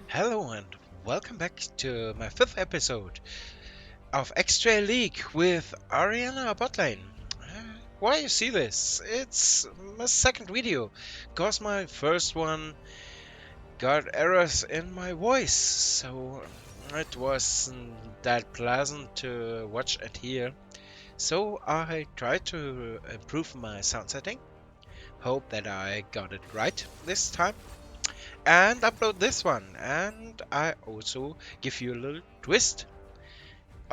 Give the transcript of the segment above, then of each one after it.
Hello and welcome back to my fifth episode of XTrail League with Orianna Botlane. Why you see this? It's my second video, cause my first one got errors in my voice, so it wasn't that pleasant to watch and hear. So I tried to improve my sound setting, hope that I got it right this time, and upload this one. And I also give you a little twist.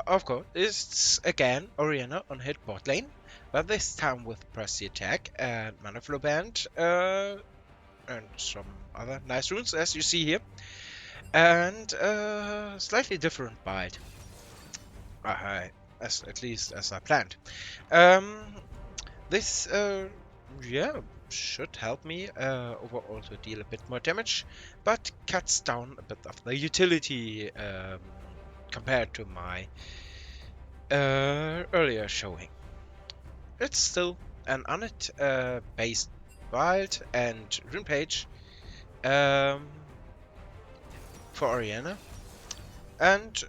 Of course, it's again Orianna on hit bot lane, but this time with Pressy Attack and Mana Flow Band, and some other nice runes as you see here, and slightly different build, as at least as I planned. Um, this yeah should help me overall to deal a bit more damage, but cuts down a bit of the utility compared to my earlier showing. It's still an Onhit based build and Runepage um, for Orianna, and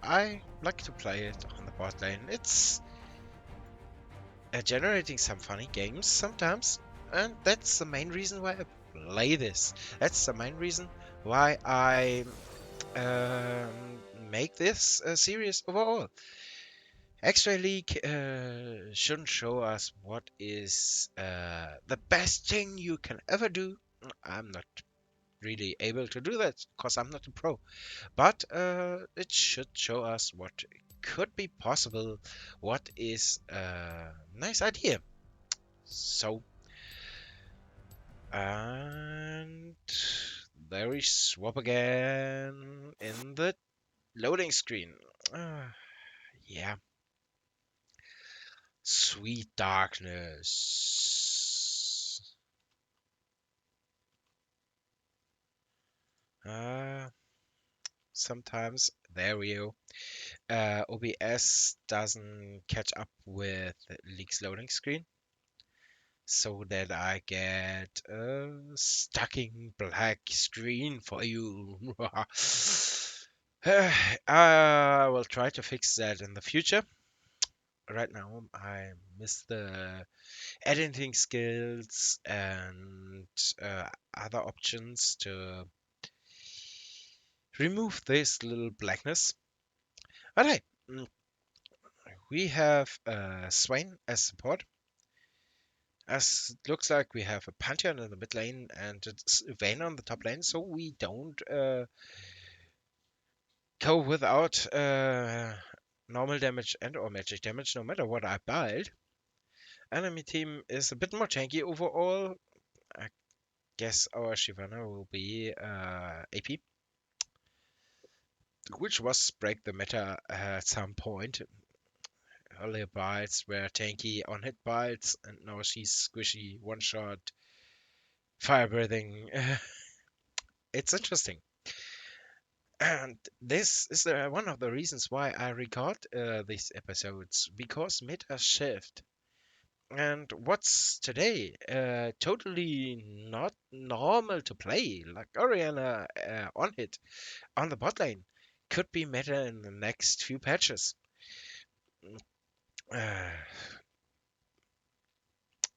I like to play it on the bot lane. It's generating some funny games sometimes, and that's the main reason why I play this. That's the main reason why I make this series overall. Extra League shouldn't show us what is the best thing you can ever do. I'm not really able to do that because I'm not a pro. But it should show us what could be possible, what is a nice idea. So, and there we swap again in the loading screen. Yeah. Sweet darkness. Uh, Sometimes there we go. OBS doesn't catch up with League's loading screen, so that I get a stacking black screen for you. I will try to fix that in the future. Right now, I miss the editing skills and other options to remove this little blackness. But hey, we have Swain as support. As it looks like we have a Pantheon in the mid lane and it's Vayne on the top lane, so we don't go without normal damage and or magic damage no matter what I build. Enemy team is a bit more tanky overall. I guess our Shyvana will be AP, which was break the meta at some point. Earlier builds were tanky on hit builds, and now she's squishy, one shot, fire breathing. It's interesting. And this is one of the reasons why I record these episodes, because meta shift. And what's today totally not normal to play, like Orianna on hit on the bot lane, could be meta in the next few patches. Uh,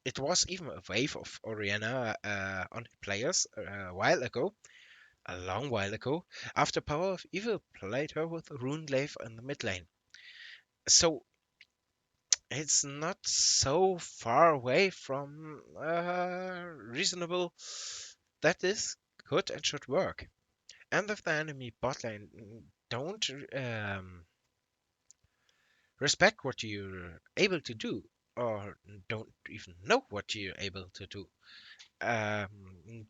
it was even a wave of Orianna on hit players a while ago, a long while ago, after Power of Evil played her with Rune Glaive in the mid lane. So it's not so far away from reasonable that this could and should work. And if the enemy bot lane don't respect what you're able to do, or don't even know what you're able to do,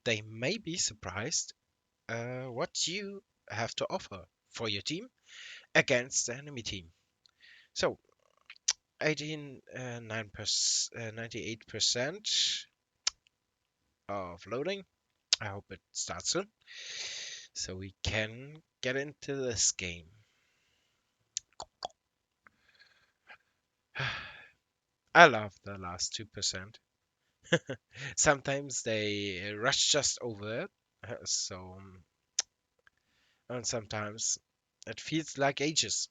they may be surprised what you have to offer for your team against the enemy team. So 98% of loading. I hope it starts soon so we can get into this game. I love the last 2%. Sometimes they rush just over it, so and sometimes it feels like ages.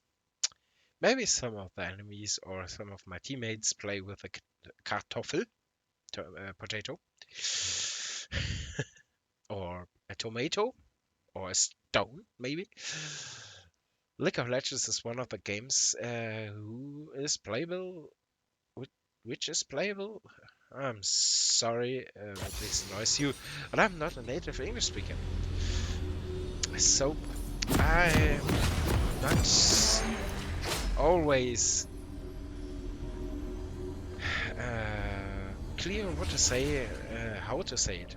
Maybe some of the enemies or some of my teammates play with a kartoffel, potato, or a tomato, or a stone, maybe. League of Legends is one of the games who is playable, which is playable. I'm sorry if this annoys you, but I'm not a native English speaker. So I'm not always clear what to say, how to say it.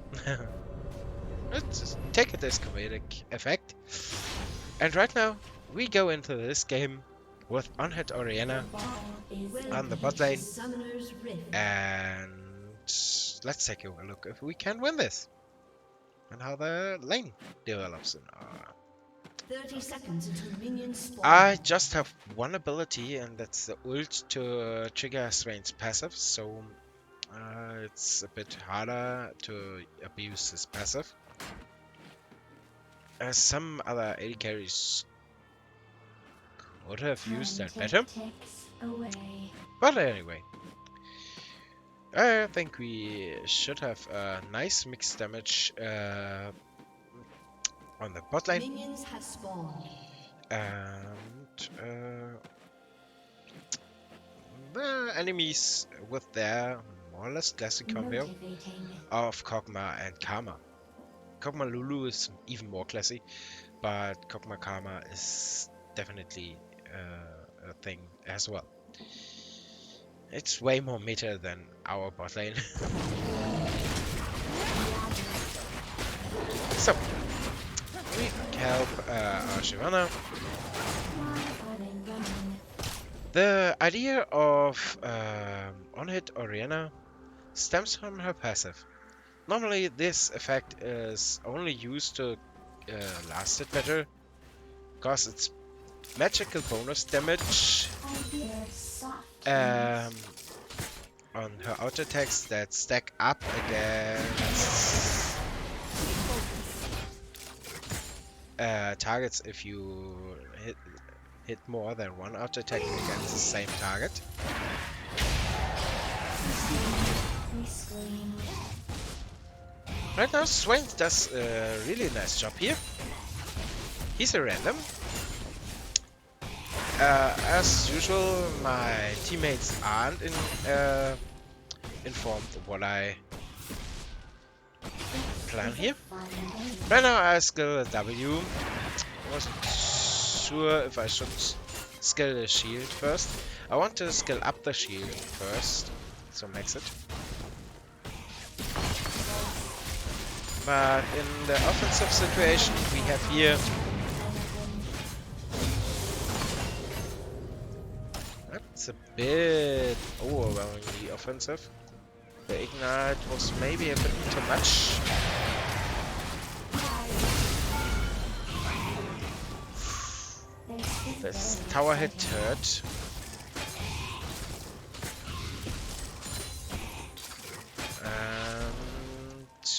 Let's take it as comedic effect. And right now, we go into this game with Onhit Orianna on the bot lane. And let's take a look if we can win this. And how the lane develops in our... 30 seconds until minions spawn. I just have one ability, and that's the ult to trigger Swain's passive, so it's a bit harder to abuse his passive. Some other AD carries would have used that better. But anyway, I think we should have a nice mixed damage on the bot lane. Minions have spawned. And the enemies with their more or less classic combo of Kog'Maw and Karma. Kog'Maw Lulu is even more classy, but Kog'Maw Karma is definitely a thing as well. It's way more meta than our bot lane. So, we help our Shyvana. The idea of Onhit Orianna stems from her passive. Normally this effect is only used to last it better, because it's magical bonus damage on her auto attacks that stack up against targets if you hit more than one auto attack against the same target. Right now Swain does a really nice job here. He's a random. As usual, my teammates aren't informed of what I plan here. Right now I skill a W. I wasn't sure if I should skill the shield first. I want to skill up the shield first, so max it. But in the offensive situation we have here, that's a bit overwhelmingly offensive. The ignite was maybe a bit too much. This tower hit hurt. And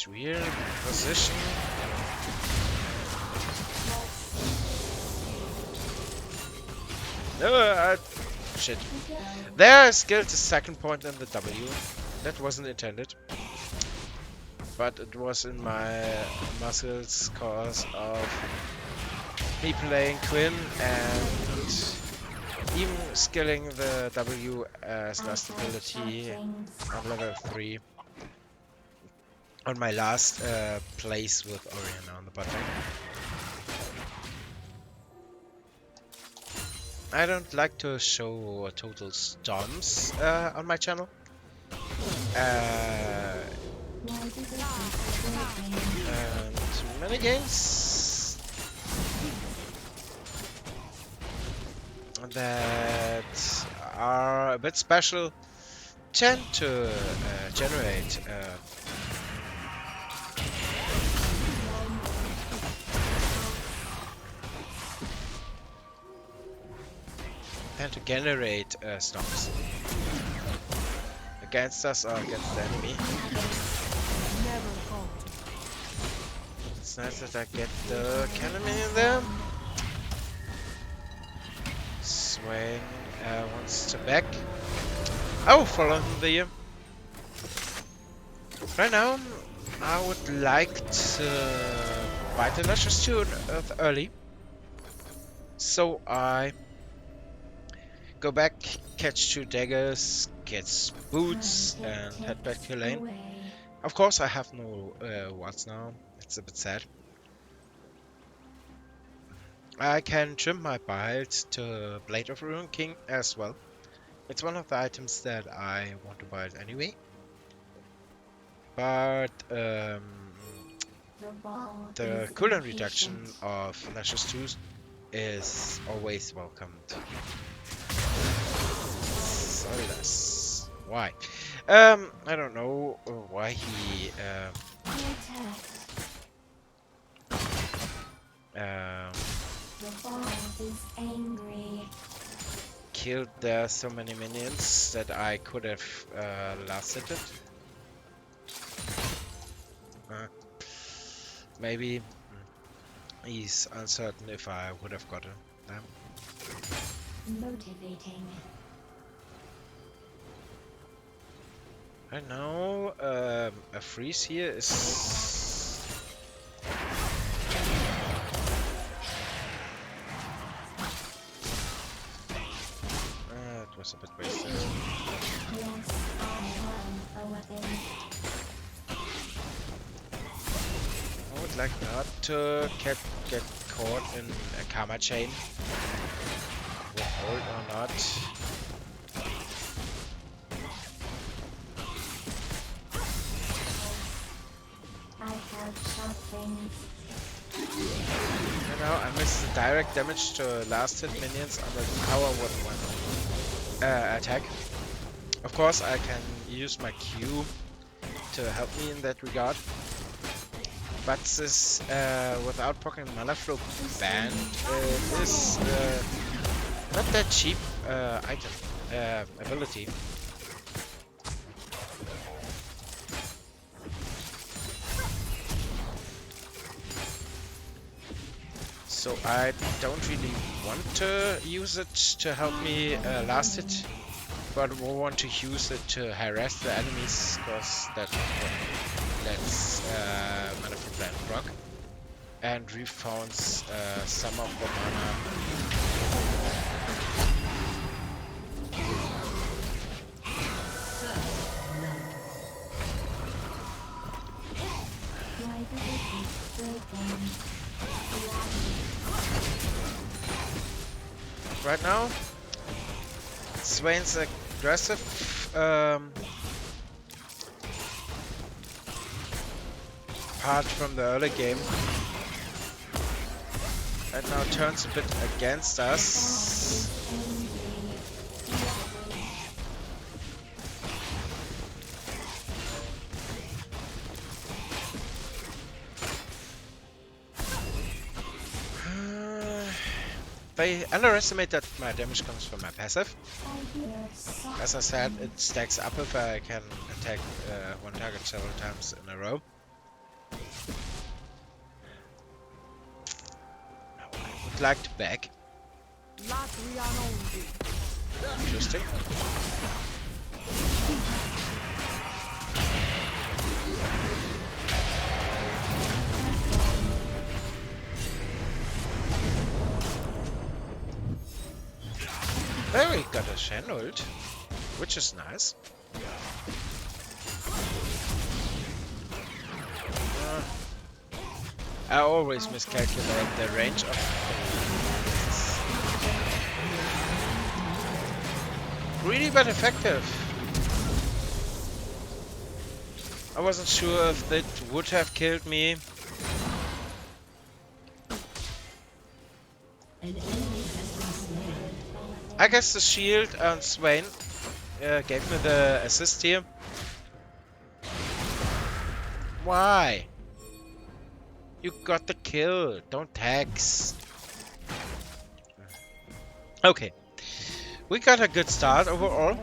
we're in position. No, shit. There I skilled the second point in the W. That wasn't intended. But it was in my muscles cause of me playing Quinn and even skilling the W as last ability on level 3 on my last place with Orianna on the bot lane. I don't like to show total storms on my channel. And many games that are a bit special tend to generate storms against us or against the enemy. It's nice that I get the cannon in there. Swain wants to back. Oh, follow the. Right now, I would like to buy the Luscious too early. So I go back, catch 2 daggers, get boots, and head back to lane. Of course, I have no wards now. It's a bit sad. I can trim my build to Blade of Ruin King as well. It's one of the items that I want to buy anyway. But the cooldown reduction of Luscious 2 is always welcomed. Silas. Why? I don't know why he killed so many minions that I could have lasted it. Maybe he's uncertain if I would have gotten them. Motivating. Right now, a freeze here is. It was a bit wasted. Yes, I am a weapon. I would like not to get caught in a karma chain. With hold or not. I have sharp things. You know, I missed the direct damage to last hit minions on the power 1-1 attack. Of course, I can use my Q to help me in that regard. But this without proccing mana flow band is not that cheap item ability. So I don't really want to use it to help me last it, but we want to use it to harass the enemies, because that's mana from land proc, and refounds some of the mana. Right now, Swain's aggressive part from the early game, and now turns a bit against us. They underestimate that my damage comes from my passive. As I said, it stacks up if I can attack one target several times in a row. I would like to back. Interesting. There we got a Shen ult, which is nice. I always miscalculate the range of really bad effective. I wasn't sure if that would have killed me. I guess the shield on Swain gave me the assist here. Why? You got the kill, don't tax. Okay, we got a good start overall.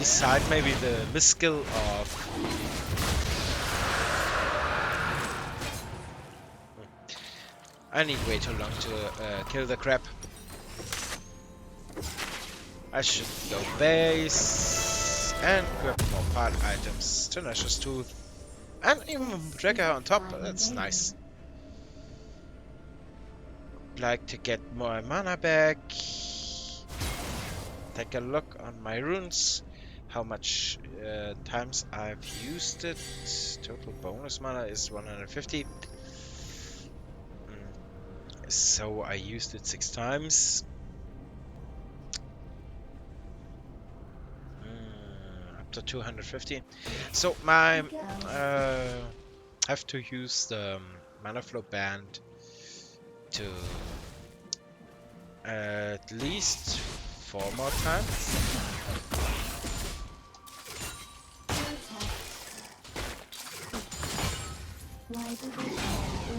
Beside maybe the miss skill of... I need way too long to kill the crab. I should go base and grab more part items. Tenacious Tooth. And even Dragger on top. That's nice. Like to get more mana back. Take a look on my runes. How much times I've used it. Total bonus mana is 150. So I used it 6 times. Up to 250. So my have to use the mana flow band to at least 4 more times.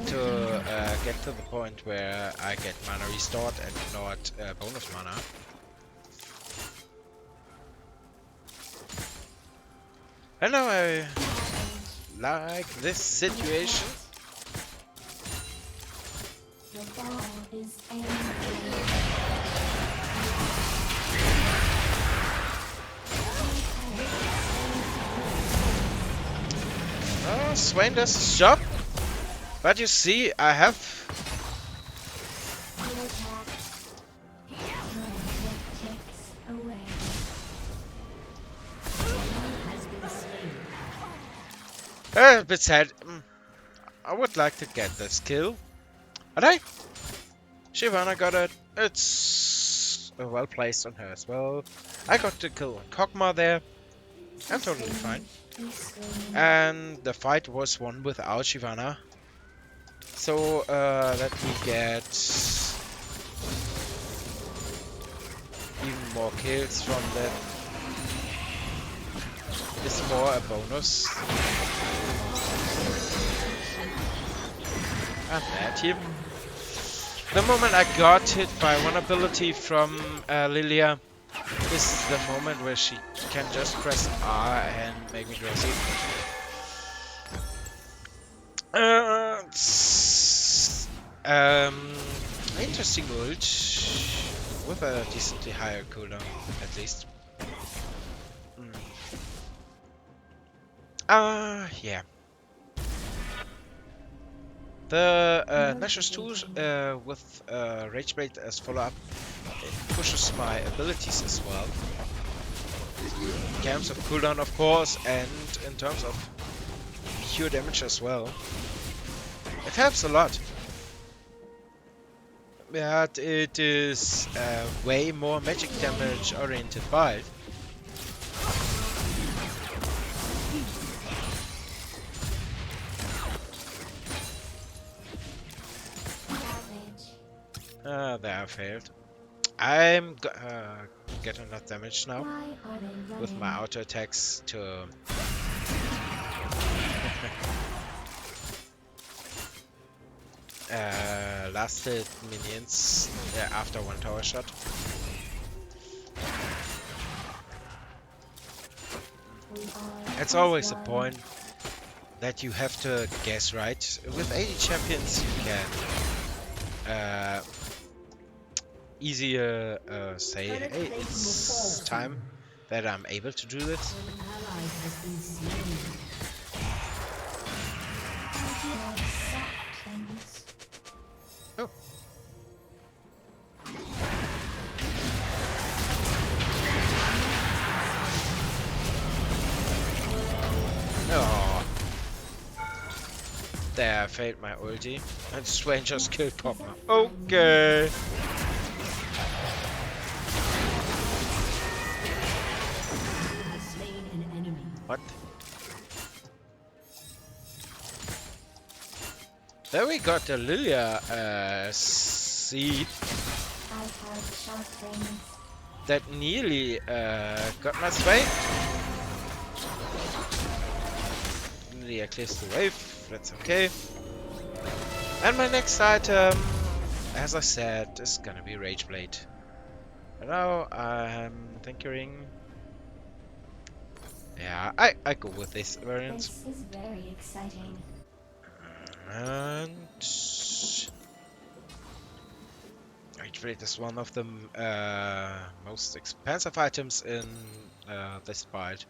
To get to the point where I get mana restored and not bonus mana. And now I like this situation. The ball is angry. Oh, Swain does his job. But you see, I have... A bit sad. I would like to get this kill. But hey, Shyvana got it. It's well placed on her as well. I got the kill on Kog'Maw there. I'm totally fine. And the fight was won without Shyvana. So let me get even more kills from that. It's more a bonus. And that him. The moment I got hit by one ability from Lilia, this is the moment where she can just press R and make me crazy. Interesting ult with a decently higher cooldown, at least. Yeah. The Nashor's tools with Rage Blade as follow-up, it pushes my abilities as well. In terms of cooldown, of course, and in terms of pure damage as well. It helps a lot. But it is way more magic damage oriented build. There I failed. I'm getting enough damage now with my auto attacks to lasted minions after one tower shot. It's always a point that you have to guess right. With 80 champions you can easier say, hey, it's time that I'm able to do this. Oh. Oh. There, I failed my ulti. And Swain just killed Kog'Maw. Okay. What? There we got the Lilia seed that nearly got my Swain. Lilia clears the wave, that's okay. And my next item, as I said, is gonna be Rage Blade. And now I'm tinkering Yeah, I go with this variant. This is very exciting. And Retreat is one of the most expensive items in this build.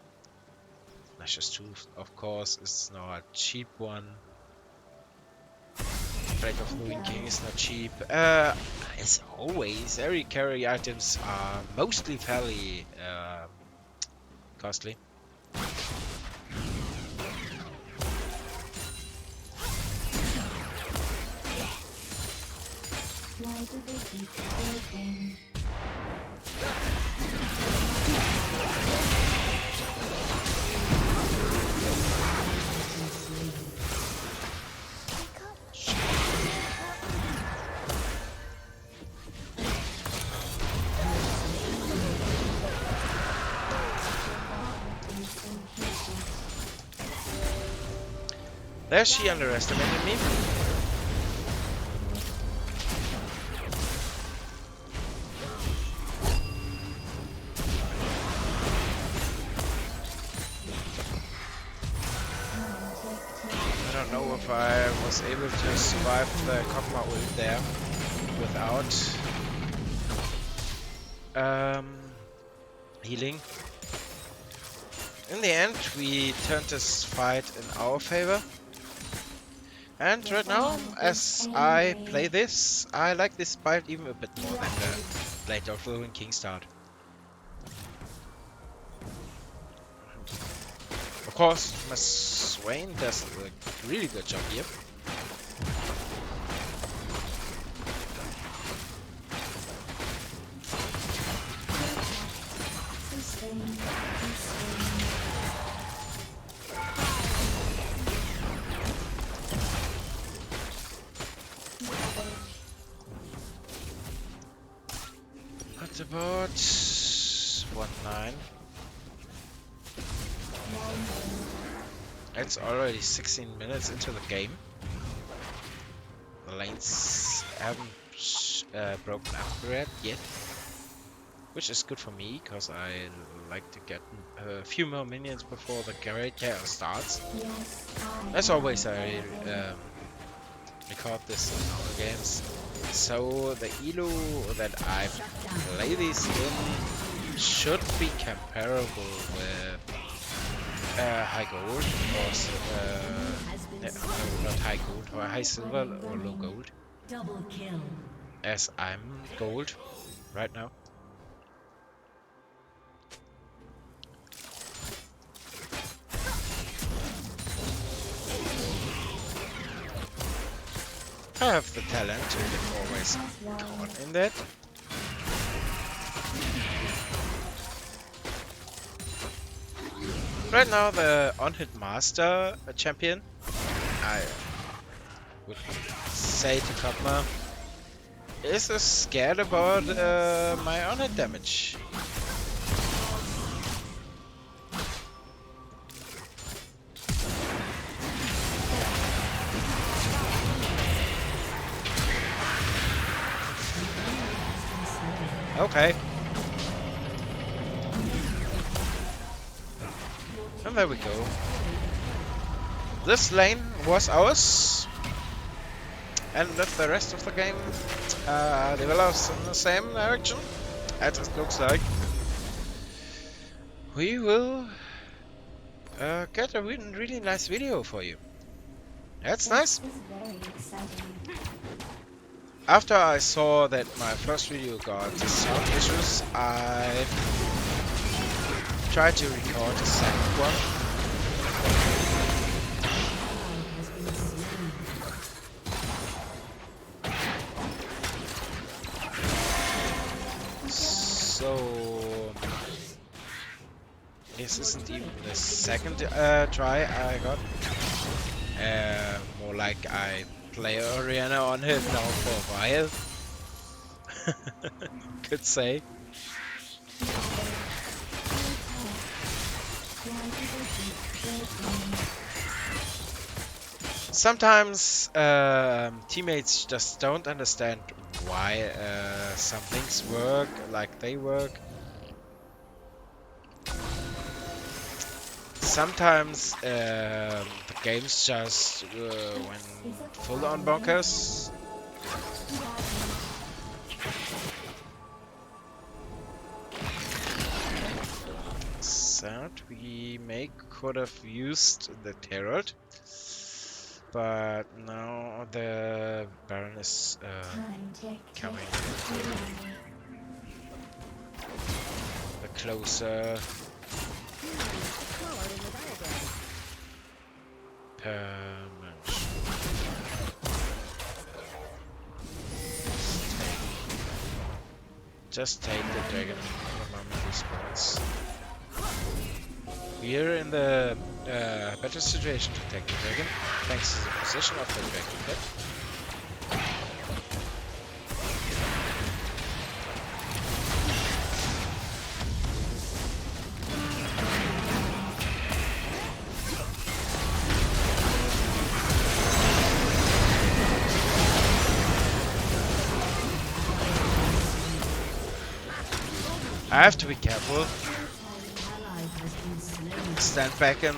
Nash's Tooth, of course, is not a cheap one. Blade of Moving King is not cheap. As always, every carry items are mostly fairly costly. Why do they keep breaking? There she underestimated me. I don't know if I was able to survive the Kog'Maw ult there without healing. In the end, we turned this fight in our favor. And right now, as I play this, I like this build even a bit more than the Blade of Moving King start. Of course, my Swain does a really good job here. What about 1-9? It's already 16 minutes into the game. The lanes haven't broken up yet, which is good for me because I like to get a few more minions before the character starts. As always, I record this in our games, so the elo that I play these in should be comparable with high gold or not high gold or high silver or low gold. Double kill. As I'm gold right now. I have the talent to always caught in that. Right now the Onhit Master champion, I would say to Kog'Maw, is scared about my Onhit damage. Okay. And there we go. This lane was ours. And if the rest of the game develops in the same direction, as it looks like, we will get a really nice video for you. That's nice. This is very exciting. After I saw that my first video got sound issues, I tried to record a second one. So this isn't even the second try I got. More like I play Orianna on him now for a while. Could say. Sometimes teammates just don't understand why some things work like they work. sometimes the games just went full on bonkers. Sad, we could have used the Herald, but now the Baron is coming the closer. Just take the dragon the moment he spawns. We're in the better situation to take the dragon, thanks to the position of the dragon pit. I have to be careful. Stand back and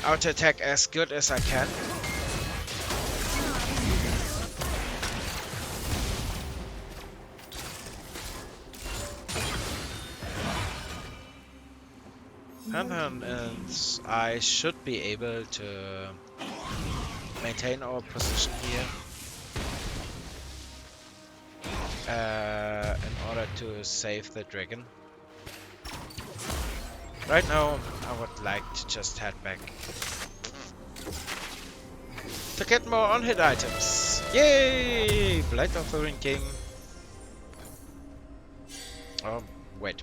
auto attack as good as I can. And I should be able to maintain our position here in order to save the dragon. Right now, I would like to just head back to get more on-hit items. Yay! Blade of the Ring King. Oh, wait.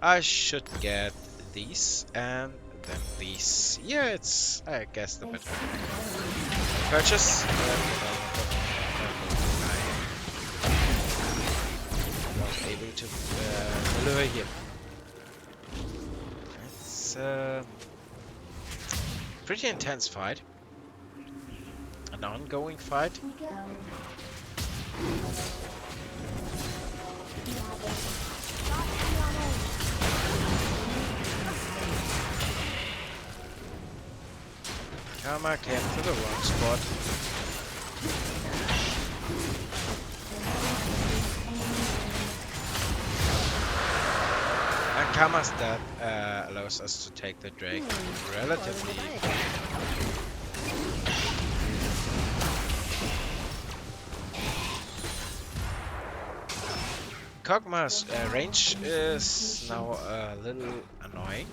I should get these and then these. Yeah, it's, I guess, the better purchase. I was able to lure here. It's a pretty intense fight. An ongoing fight. Karma came to the wrong spot. And Karma's death allows us to take the Drake relatively. Kog'Maw's range is now a little annoying.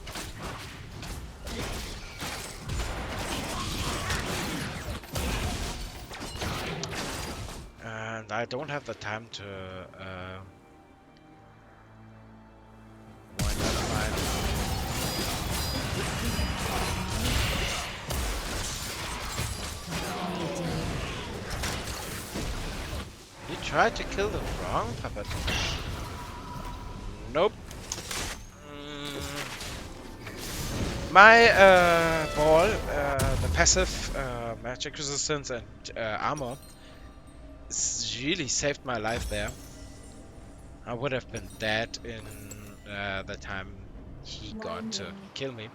And I don't have the time to wind up mine. You tried to kill the wrong puppet. Nope. My ball, the passive magic resistance and armor, really saved my life there. I would have been dead in the time he got to kill me.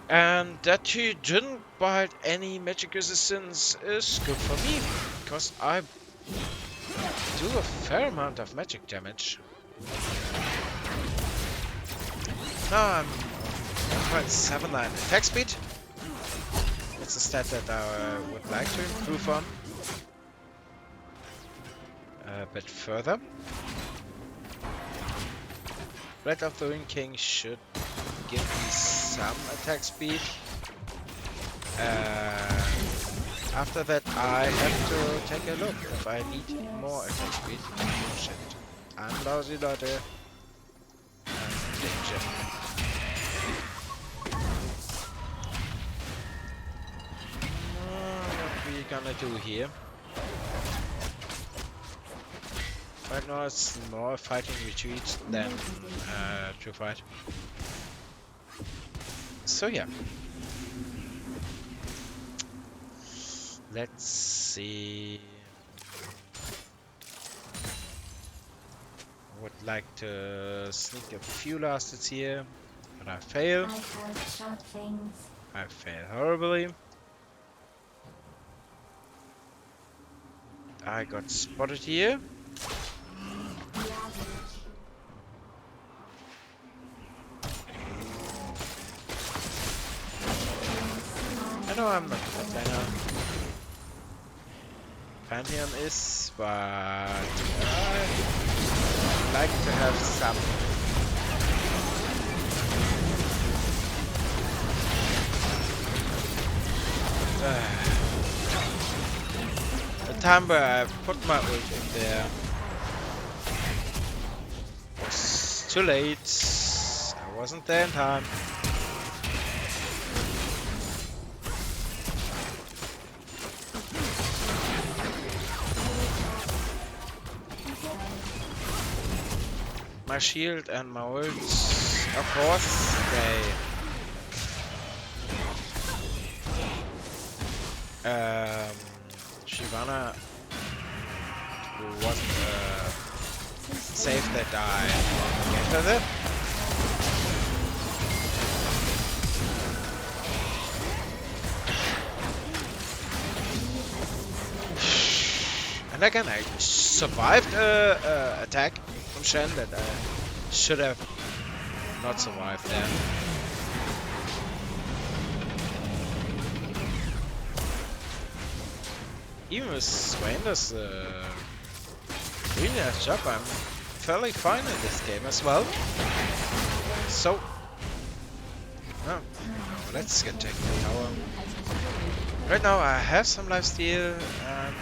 And that he didn't buy any magic resistance is good for me, because I do a fair amount of magic damage. Now I'm 1.79 attack speed. It's a stat that I would like to improve on a bit further. Blade of the Ring King should give me some attack speed. After that I have to take a look if I need more attack speed. Oh shit. I'm lousy, Leute. I'm danger. What we gonna do here? Right now it's more fighting retreat than true fight. So yeah. Let's see. I would like to sneak a few last hits here, but I fail. I have shot things. I fail horribly. I got spotted here. Ravage. I know I'm not a player. Pantheon is, but I like to have some. The time where I put my ult in there was too late. I wasn't there in time. My shield and my ults, of course, Shyvana wasn't safe that I entered it. And again, I survived attack from Shen that I should have not survived there. Even with Swain does a really nice job, I'm fairly fine in this game as well. So, oh, let's get taken the tower. Right now I have some lifesteal, and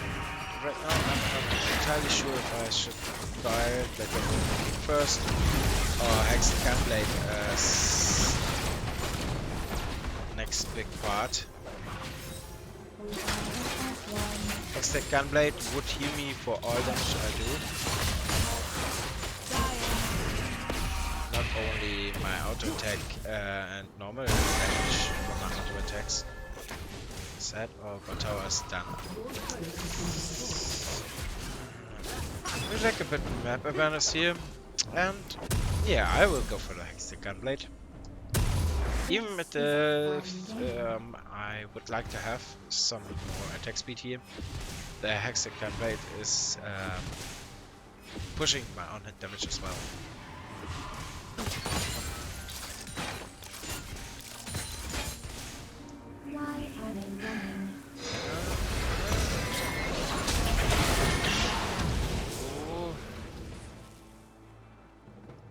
right now I'm not entirely sure if I should buy it like first or Hex the Gunblade as next big part. Hex the Gunblade would heal me for all damage I do. Not only my auto attack and normal damage from my auto attacks. Set or got towers done. We like a bit of map awareness here, and yeah, I will go for the Hex Gunblade. Even with the I would like to have some more attack speed here. The Hex Gunblade is pushing my on-hit damage as well. Why are they running? Ooh.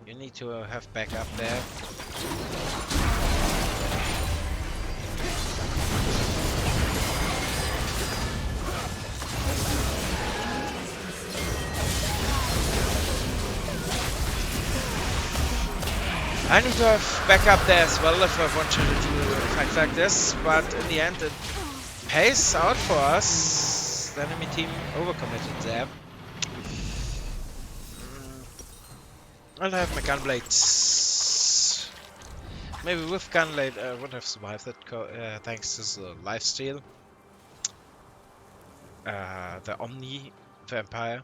You need to have backup there. I need to have backup there as well if I want to do fights like this, but in the end it pays out for us. The enemy team overcommitted there. I'll have my Gunblade. Maybe with Gunblade I would have survived that thanks to the lifesteal. The Omni Vampire.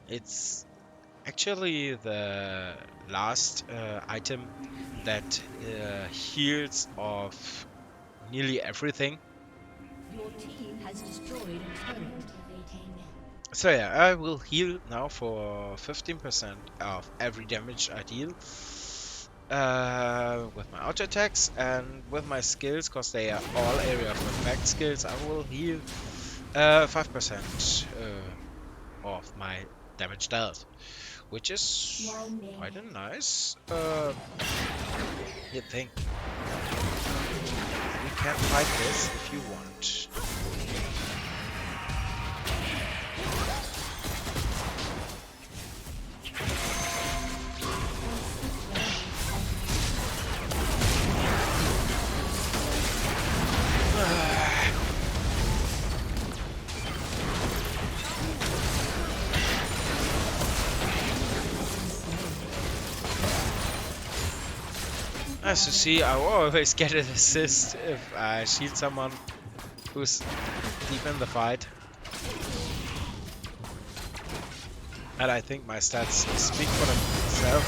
It's actually the last item that heals of nearly everything. Your team has destroyed a turret. Motivating. So yeah, I will heal now for 15% of every damage I deal with my auto attacks, and with my skills, because they are all area of effect skills, I will heal 5% of my damage dealt, which is Winding. quite a nice thing. You can fight this if you want. As you see, I always get an assist if I shield someone. who's deep in the fight. And I think my stats speak for themselves.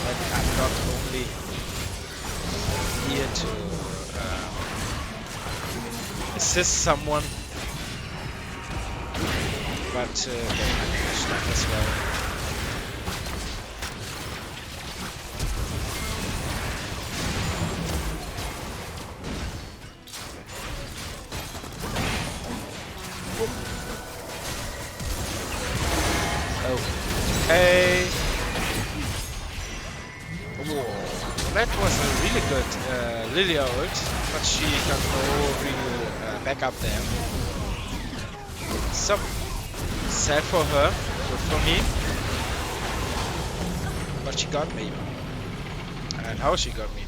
That I'm not only here to assist someone, but to get my damage done as well. Okay. Whoa. That was a really good Lilia ult, but she got no real backup there. So sad for her, good for me. But she got me. And how she got me.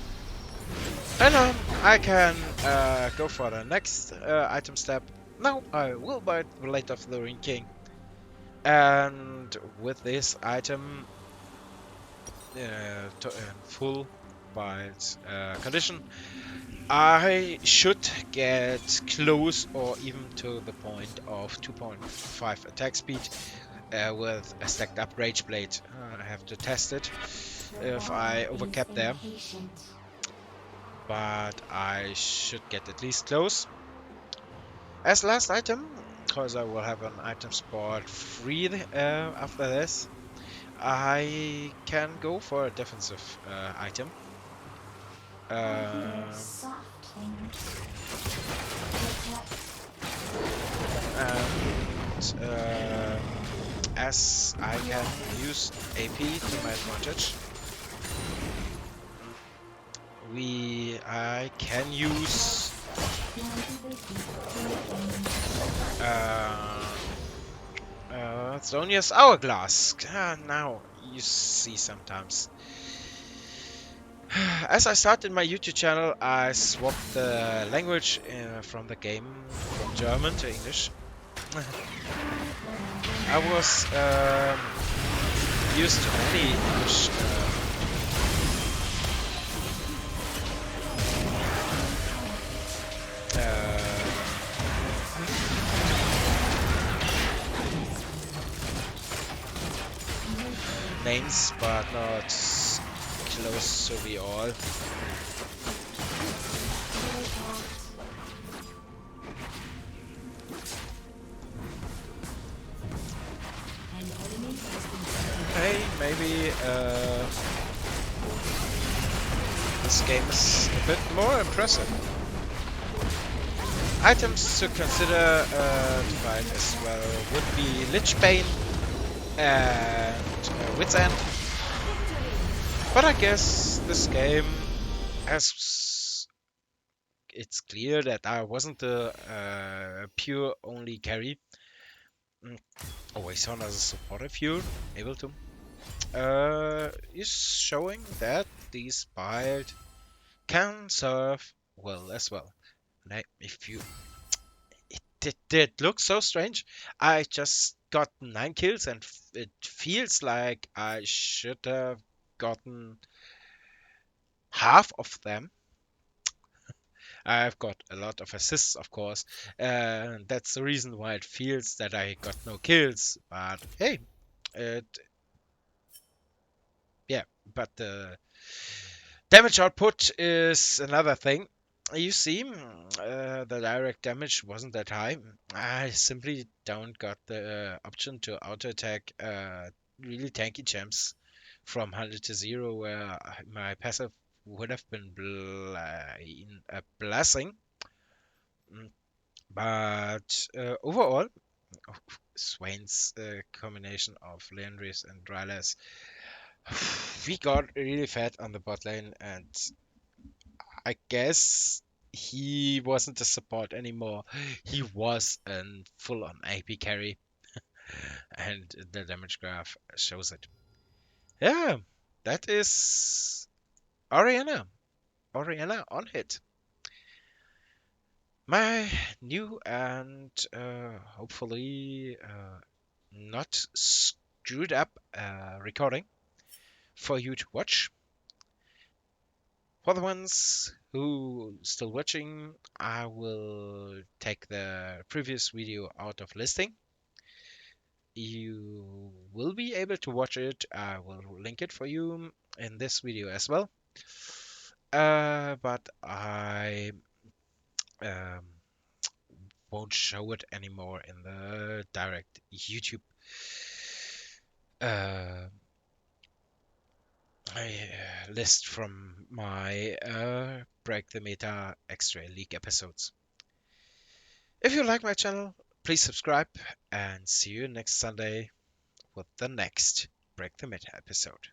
And I can go for the next item step. Now I will buy the Blade of the Ring King. And with this item full bind condition, I should get close or even to the point of 2.5 attack speed with a stacked up Rage Blade. I have to test it if I overcap there, but I should get at least close. As last item, because I will have an item spot free after this, I can go for a defensive item. And as I can use AP to my advantage, I can use Sonia's Hourglass. Now you see sometimes. As I started my YouTube channel, I swapped the language from the game from German to English. I was used to many English names, but not close to the all. Hey, maybe this game is a bit more impressive. Items to consider to fight as well would be Lich Bane and Wit's End. But I guess this game has... It's clear that I wasn't a pure only carry. Always on as a support if you're able to. Is showing that this build can serve well as well. And if you... It did look so strange. I just got 9 kills and it feels like I should have gotten half of them. I've got a lot of assists, of course, and that's the reason why it feels that I got no kills. But hey, yeah, but the damage output is another thing. You see, the direct damage wasn't that high. I simply don't got the option to auto attack really tanky champs from 100 to 0, where my passive would have been a blessing. But overall, Swain's combination of Leandris and Rylas, we got really fat on the bot lane, and I guess he wasn't a support anymore. He was a full-on AP carry, and the damage graph shows it. Yeah, that is Orianna. Orianna Onhit. My new and hopefully not screwed up recording for you to watch. For the ones who still watching, I will take the previous video out of listing. You will be able to watch it. I will link it for you in this video as well. But I um, won't show it anymore in the direct YouTube uh, list from my Break the Meta XTrail League episodes. If you like my channel, please subscribe and see you next Sunday with the next Break the Meta episode.